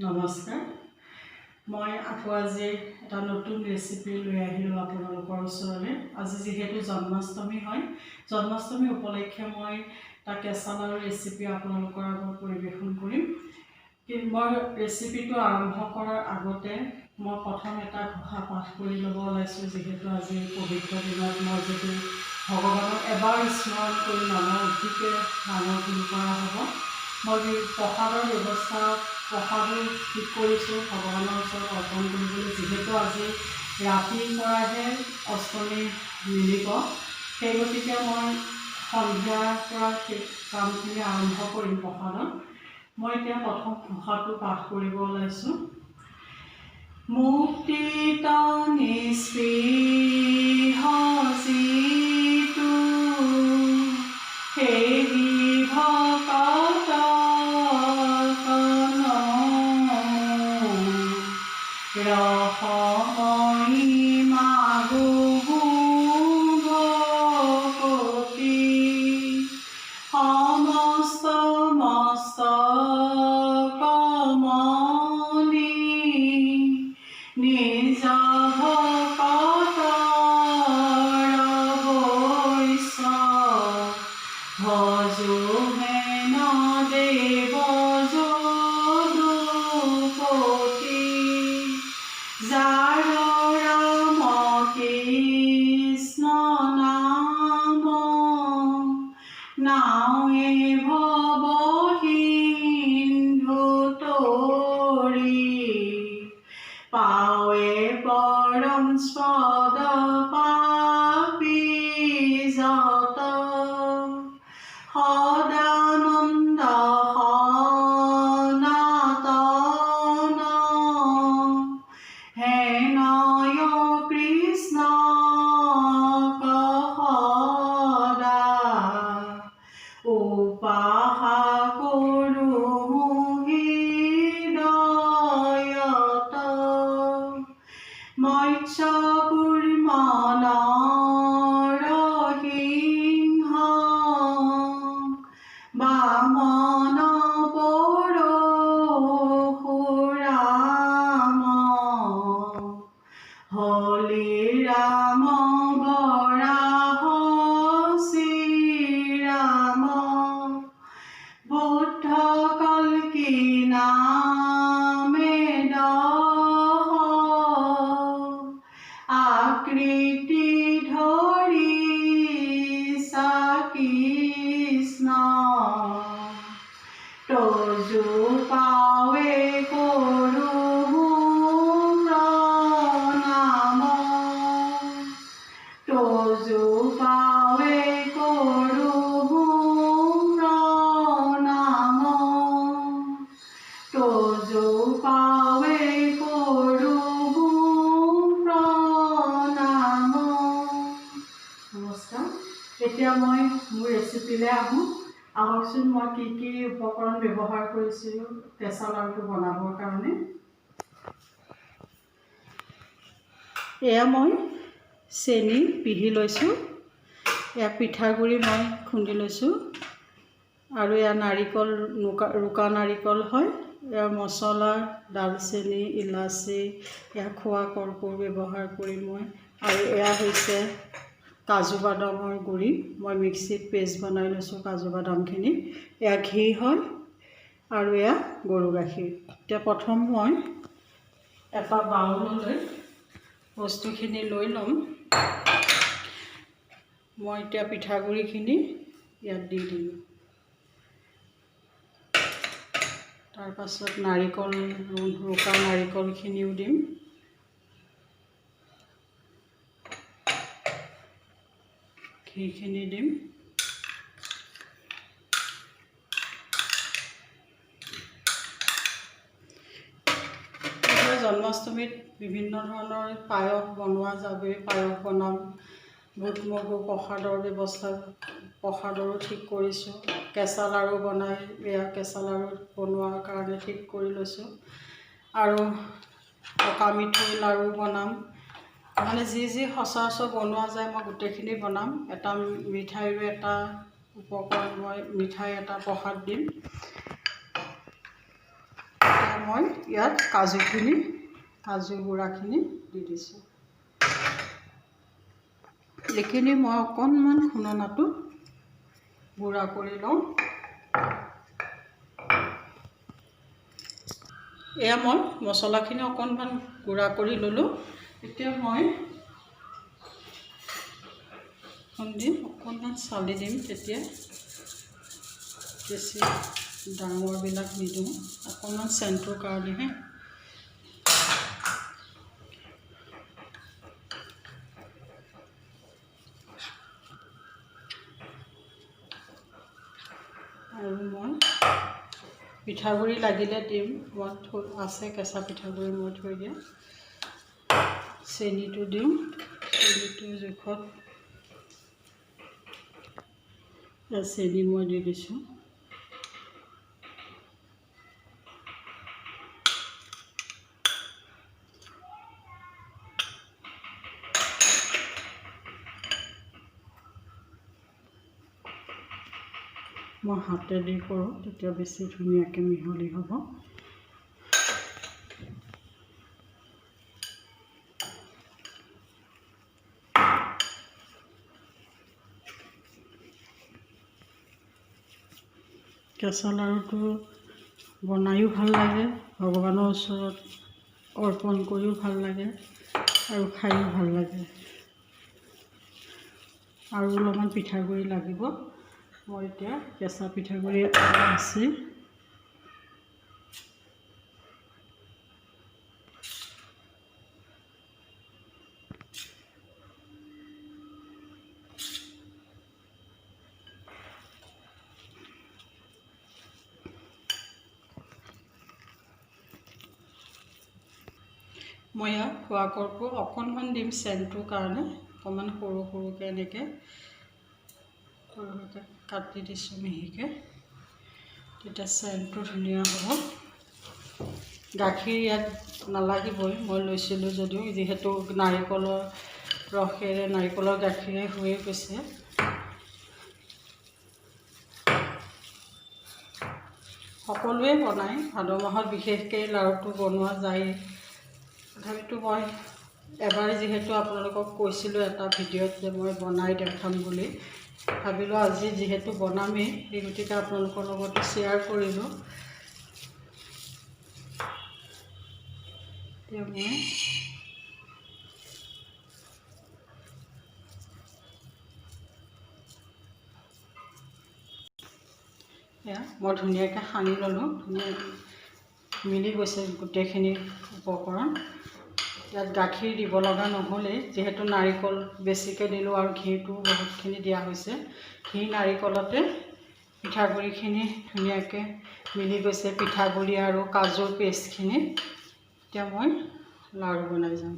নমস্কাৰ মই আকৌ আজি এটা নতুন ৰেচিপি লৈ আহিলোঁ আপোনালোকৰ ওচৰলৈ। আজি যিহেতু জন্মাষ্টমী হয়, জন্মাষ্টমী উপলক্ষে মই এটা কেঁচা লাড়ু ৰেচিপি আপোনালোকৰ আগত পৰিৱেশন কৰিম। কিন্তু মই ৰেচিপিটো আৰম্ভ কৰাৰ আগতে মই প্ৰথম এটা ঘোষা পাঠ কৰি ল'ব ওলাইছোঁ। যিহেতু আজি পবিত্ৰ দিনত মই যদি ভগৱানক এবাৰ স্মৰণ কৰি নামৰ অধিকে নামৰ ভুল কৰা হ'ব। মই প্ৰসাদৰ ব্যৱস্থা প্ৰসাদো ঠিক কৰিছোঁ ভগৱানৰ ওচৰত অৰ্পণ কৰিবলৈ। যিহেতু আজি ৰাতিৰ পৰাহে অষ্টমী মিলিব, সেই গতিকে মই সন্ধিয়াৰ পৰা সেই কামখিনি আৰম্ভ কৰিম প্ৰসাদত। মই এতিয়া প্ৰথম ঘোষাটো পাঠ কৰিব ওলাইছোঁ। মুক্তিত নিস্পৃহ যিটো সেই ভকত ৰসময়ী মাগুভকতি সমস্ত মস্তকমণি নিজ ভকতৰ বৈশ্য ভজো হেন দেৱ যদুপতি যাৰ ৰাম কৃষ্ণ নাম নাৱে ভৱ সিন্ধু তৰি পাৱে পৰম পদ পাপী যত সদানন্দ সনাতন হেনয় কৃষ্ণ সদা উপাসা কৰো হৃদয়ত মৎস্য কুৰ্ম নৰসিংহ বামন পৰশুৰাম হলি ৰাম বৰাহ শ্ৰীৰাম বুদ্ধ কল্কি নামে দহ আকৃতি ধৰিছা কৃষ্ণ তজু পাৱে কৰো প্ৰণাম তজু পাৱে কৰো প্ৰণাম তজু পাৱে কৰো প্ৰণাম। নমস্কাৰ। এতিয়া মই মোৰ ৰেচিপিলৈ আহকচোন। মই কি কি উপকৰণ ব্যৱহাৰ কৰিছিলোঁ কেঁচা লাড়ুটো বনাবৰ কাৰণে। এয়া মই চেনি পিহি লৈছোঁ, এয়া পিঠাগুড়ি মই খুন্দি লৈছোঁ, আৰু এয়া নাৰিকল ৰুকা নাৰিকল হয়। এয়া মছলা দালচেনি ইলাচি এয়া খোৱা কৰ্পূৰ ব্যৱহাৰ কৰি মই, আৰু এয়া হৈছে কাজু বাদামৰ গুড়ি। মই মিক্সিত পেষ্ট বনাই লৈছোঁ কাজু বাদামখিনি। এয়া ঘি হয়, আৰু এয়া গৰু গাখীৰ। এতিয়া প্ৰথম মই এটা বাউললৈ বস্তুখিনি লৈ ল'ম। মই এতিয়া পিঠাগুড়িখিনি ইয়াত দি দিম। তাৰপাছত নাৰিকল ৰুকা নাৰিকলখিনিও দিম। ঘিখিনি দিম। জন্মাষ্টমীত বিভিন্ন ধৰণৰ পায়স বনোৱা যাবে। পায়স বনাম, বুট মগু প্ৰসাদৰ ব্যৱস্থা প্ৰসাদৰো ঠিক কৰিছোঁ। কেঁচা লাড়ু বনাই এয়া কেঁচা লাড়ু বনোৱাৰ কাৰণে ঠিক কৰি লৈছোঁ, আৰু পকা মিঠৈ লাড়ু বনাম। মানে যি যি সচৰাচৰ বনোৱা যায় মই গোটেইখিনি বনাম। এটা মিঠাইৰো এটা উপকৰণ মই মিঠাই এটা প্ৰসাদ দিম। মই ইয়াত কাজু গুড়াখিনি দি দিছোঁ। এইখিনি মই অকণমান খুন্দনাটো গুড়া কৰি লওঁ। এয়া মই মছলাখিনি অকণমান গুড়া কৰি ল'লোঁ। এতিয়া মই খুন্দিম, অকণমান চালি দিম, তেতিয়া বেছি ডাঙৰবিলাক নিদিওঁ, অকণমান চেণ্টৰ কাৰণেহে। আৰু মই পিঠাগুড়ি লাগিলে দিম, মই আছে কেঁচা পিঠাগুড়ি মই থৈ দিয়া। চেনিটো দিওঁ, চেনিটো জোখত চেনি মই দি দিছোঁ। মই হাতেদি কৰোঁ, তেতিয়া বেছি ধুনীয়াকৈ মিহলি হ'ব। কেঁচা লাড়ুটো বনায়ো ভাল লাগে, ভগৱানৰ ওচৰত অৰ্পণ কৰিও ভাল লাগে আৰু খায়ো ভাল লাগে। আৰু অলপমান পিঠাগুড়ি লাগিব। মই এতিয়া কেঁচা পিঠাগুড়ি আছে, মই ইয়াত খোৱা কৰ্পূৰ অকণমান দিম চেণ্টটোৰ কাৰণে, অকণমান সৰু সৰুকৈ এনেকৈ কাটি দিছোঁ মিহিকৈ, তেতিয়া চেণ্টটো ধুনীয়া হ'ব। গাখীৰ ইয়াত নালাগিবই, মই লৈছিলোঁ যদিও, যিহেতু নাৰিকলৰ ৰসেৰে, নাৰিকলৰ গাখীৰে হৈয়ে গৈছে। সকলোৱে বনায়, ভাদ মাহত বিশেষকৈ লাড়ুটো বনোৱা যায়। তথাপিতো মই এবাৰ যিহেতু আপোনালোকক কৈছিলোঁ এটা ভিডিঅ'ত যে মই বনাই দেখাম বুলি, ভাবিলোঁ আজি যিহেতু বনামেই, সেই গতিকে আপোনালোকৰ লগতে শ্বেয়াৰ কৰিলোঁ। এতিয়া মই মই ধুনীয়াকৈ সানি ল'লোঁ, মিলি গৈছে গোটেইখিনি উপকৰণ। ইয়াত গাখীৰ দিব লগা নহ'লেই, যিহেতু নাৰিকল বেছিকৈ দিলোঁ আৰু ঘিটো বহুতখিনি দিয়া হৈছে। ঘি নাৰিকলতে পিঠাগুড়িখিনি ধুনীয়াকৈ মিলি গৈছে, পিঠাগুড়ি আৰু কাজুৰ পেষ্টখিনি। এতিয়া মই লাড়ু বনাই যাম।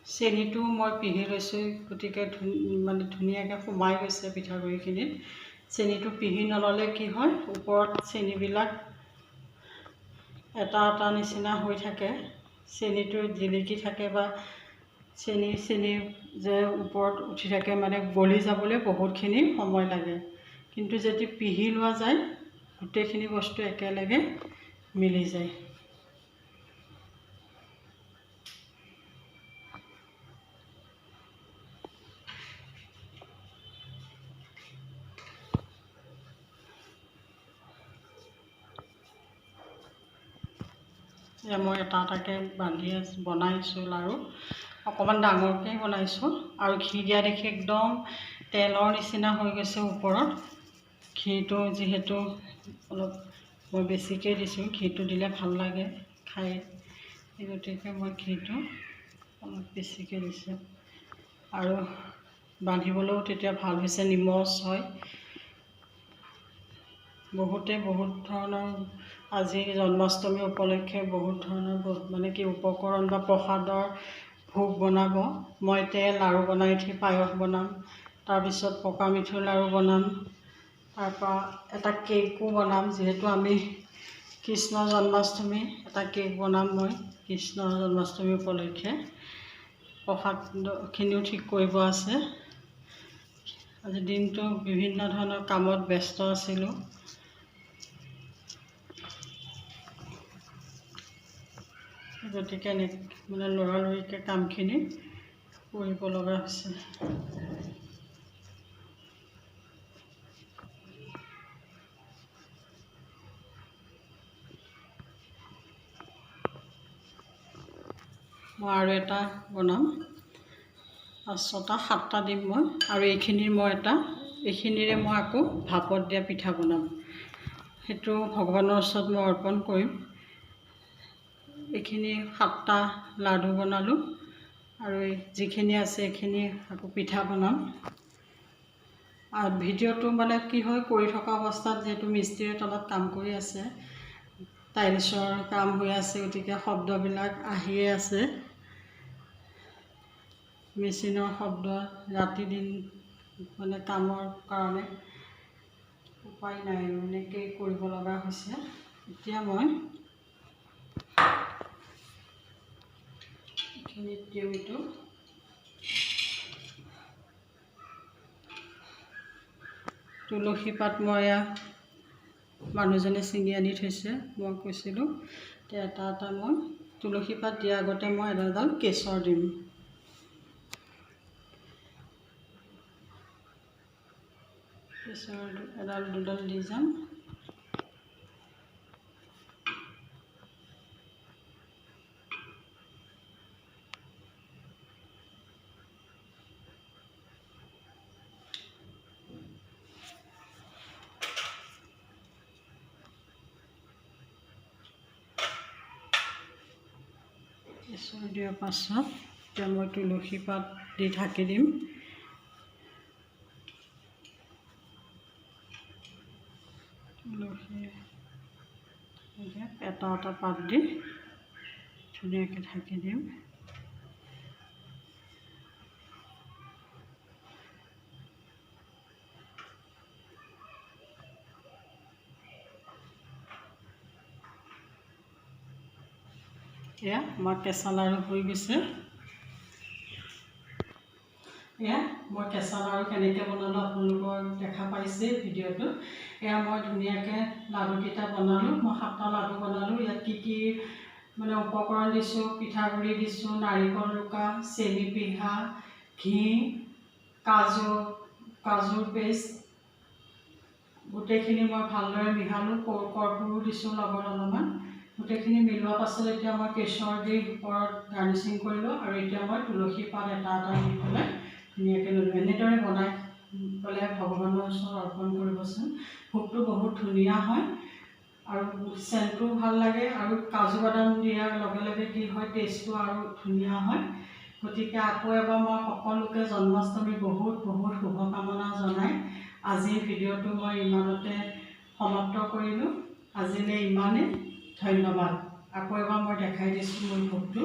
চেনিটো মই পিহি লৈছোঁ, গতিকে ধুনীয়াকৈ সোমাই গৈছে পিঠাগুড়িখিনিত। চেনিটো পিহি নল'লে কি হয়, ওপৰত চেনিবিলাক এটা এটা নিচিনা হৈ থাকে, চেনিটো জিলিকি থাকে বা চেনি যে ওপৰত উঠি থাকে, গলি যাবলৈ বহুতখিনি সময় লাগে। কিন্তু যদি পিহি লোৱা যায়, গোটেইখিনি বস্তু একেলগে মিলি যায়। মই এটা এটাকৈ বনাইছোঁ লাড়ু, অকণমান ডাঙৰকৈ বনাইছোঁ। আৰু ঘি দিয়া দেখি একদম তেলৰ নিচিনা হৈ গৈছে ওপৰত। ঘিটো যিহেতু অলপ মই বেছিকৈ দিছোঁ, ঘিটো দিলে ভাল লাগে খাই, সেই গতিকে মই ঘিটো অলপ বেছিকৈ দিছোঁ। আৰু বান্ধিবলৈও তেতিয়া ভাল হৈছে, নিমজ হয়। বহুতে বহুত ধৰণৰ, আজি জন্মাষ্টমী উপলক্ষে বহুত ধৰণৰ উপকৰণ বা প্ৰসাদৰ ভোগ বনাব। মই এতিয়া লাড়ু বনাই উঠি পায়স বনাম, তাৰপিছত পকা মিঠৈৰ লাড়ু বনাম, তাৰপৰা এটা কেকো বনাম। যিহেতু আমি কৃষ্ণ জন্মাষ্টমী, এটা কেক বনাম মই কৃষ্ণ জন্মাষ্টমী উপলক্ষে। প্ৰসাদখিনিও ঠিক কৰিব আছে। আজি দিনটো বিভিন্ন ধৰণৰ কামত ব্যস্ত আছিলোঁ। গতিকে মানে লৰালৰিকৈ কামখিনি কৰিব লগা হৈছে। মই আৰু এটা বনাম, 5টা 7টা দিম মই, আৰু এইখিনিৰে মই আকৌ ভাপত দিয়া পিঠা বনাম। সেইটো ভগৱানৰ ওচৰত মই অৰ্পণ কৰিম। এইখিনি 7টা লাডু বনালোঁ, আৰু যিখিনি আছে এইখিনি আকৌ পিঠা বনাম। আৰু ভিডিঅ'টো মানে কি হয়, কৰি থকা অৱস্থাত যিহেতু মিস্ত্ৰীয়ে তলত কাম কৰি আছে, টাইলছৰ কাম হৈ আছে, গতিকে শব্দবিলাক আহিয়ে আছে। মেচিনৰ শব্দ, ৰাতি দিন মানে কামৰ কাৰণে উপায় নাই, এনেকৈ কৰিব লগা হৈছে। এতিয়া মই এইখিনিত দিওঁ এইটো। তুলসী পাত মই মানুহজনে ছিঙি আনি থৈছে, মই কৈছিলোঁ। এটা মই তুলসী পাত দিয়াৰ আগতে মই এডাল কেশৰ দিম। কেশৰ এডাল 2ডাল দি যাম। কেশৰ দিয়াৰ পাছত এতিয়া মই তুলসী পাত দি ঢাকি দিম। তুলসী এটা পাত দি ধুনীয়াকৈ ঢাকি দিম। এয়া আমাৰ কেঁচা লাড়ু হৈ গৈছে। এয়া মই কেঁচা লাড়ু কেনেকৈ বনালোঁ আপোনালোকৰ দেখা পাইছে ভিডিঅ'টো। এয়া মই ধুনীয়াকৈ লাড়ুকেইটা বনালোঁ। মই 7টা লাড়ু বনালোঁ। ইয়াত কি মানে উপকৰণ দিছোঁ, পিঠাগুড়ি দিছোঁ, নাৰিকল ৰুকা, চেনি পিঠা, ঘি, কাজুৰ পেষ্ট, গোটেইখিনি মই ভালদৰে মিহালোঁ। কৰ্পূৰো দিছোঁ লগত অলপমান। গোটেইখিনি মিলোৱাৰ পাছত এতিয়া মই কেশৰ দি ওপৰত গাৰ্নিচিং কৰিলোঁ, আৰু এতিয়া মই তুলসী পাত এটা দি পেলাই ধুনীয়াকৈ ল'লোঁ। এনেদৰে বনাই পেলাই ভগৱানৰ ওচৰত অৰ্পণ কৰিবচোন। ভোগটো বহুত ধুনীয়া হয়, আৰু চেণ্টটোও ভাল লাগে, আৰু কাজু বাদাম দিয়াৰ লগে লগে কি হয়, টেষ্টটো আৰু ধুনীয়া হয়। গতিকে আকৌ এবাৰ মই সকলোকে জন্মাষ্টমীৰ বহুত শুভকামনা জনাই আজিৰ ভিডিঅ'টো মই ইমানতে সমাপ্ত কৰিলোঁ। আজিলৈ ইমানেই। ধন্যবাদ। আকৌ এবাৰ মই দেখাই দিছোঁ মোৰ ভোগটো।